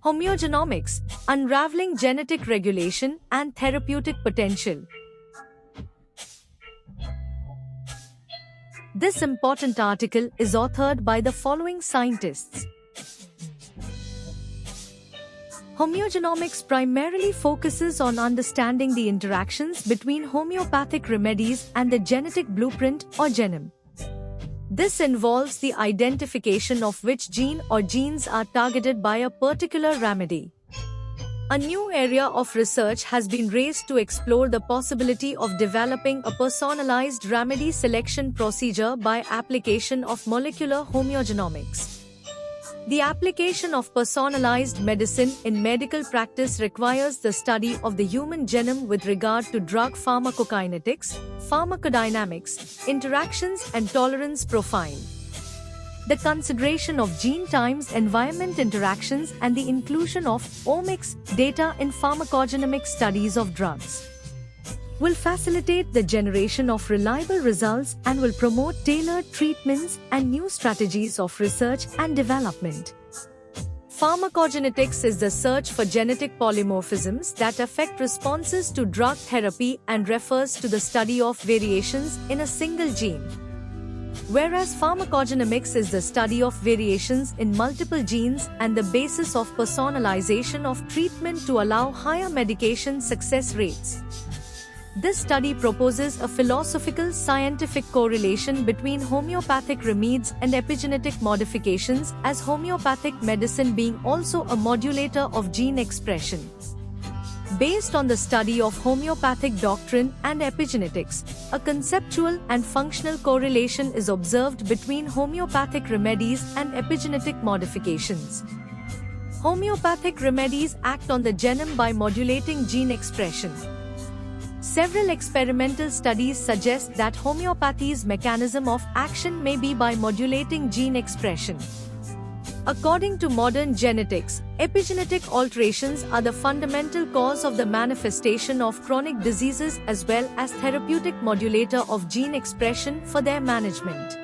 Homeogenomics, Unraveling Genetic Regulation and Therapeutic Potential. This important article is authored by the following scientists. Homeogenomics primarily focuses on understanding the interactions between homeopathic remedies and the genetic blueprint or genome. This involves the identification of which gene or genes are targeted by a particular remedy. A new area of research has been raised to explore the possibility of developing a personalized remedy selection procedure by application of molecular homeogenomics. The application of personalized medicine in medical practice requires the study of the human genome with regard to drug pharmacokinetics, pharmacodynamics, interactions and tolerance profile. The consideration of gene times environment interactions and the inclusion of omics data in pharmacogenomic studies of drugs will facilitate the generation of reliable results and will promote tailored treatments and new strategies of research and development. Pharmacogenetics is the search for genetic polymorphisms that affect responses to drug therapy and refers to the study of variations in a single gene. Whereas pharmacogenomics is the study of variations in multiple genes and the basis of personalization of treatment to allow higher medication success rates. This study proposes a philosophical scientific correlation between homeopathic remedies and epigenetic modifications, as homeopathic medicine being also a modulator of gene expression. Based on the study of homeopathic doctrine and epigenetics, a conceptual and functional correlation is observed between homeopathic remedies and epigenetic modifications. Homeopathic remedies act on the genome by modulating gene expression. Several experimental studies suggest that homeopathy's mechanism of action may be by modulating gene expression. According to modern genetics, epigenetic alterations are the fundamental cause of the manifestation of chronic diseases as well as therapeutic modulator of gene expression for their management.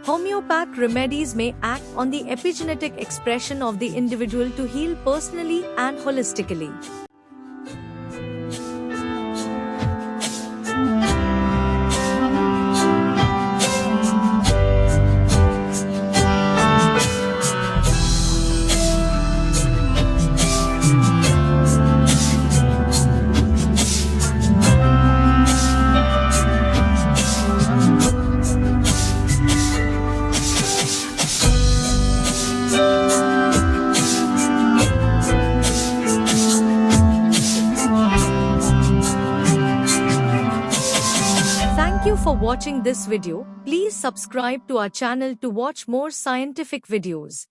Homeopathic remedies may act on the epigenetic expression of the individual to heal personally and holistically. Thank you for watching this video. Please subscribe to our channel to watch more scientific videos.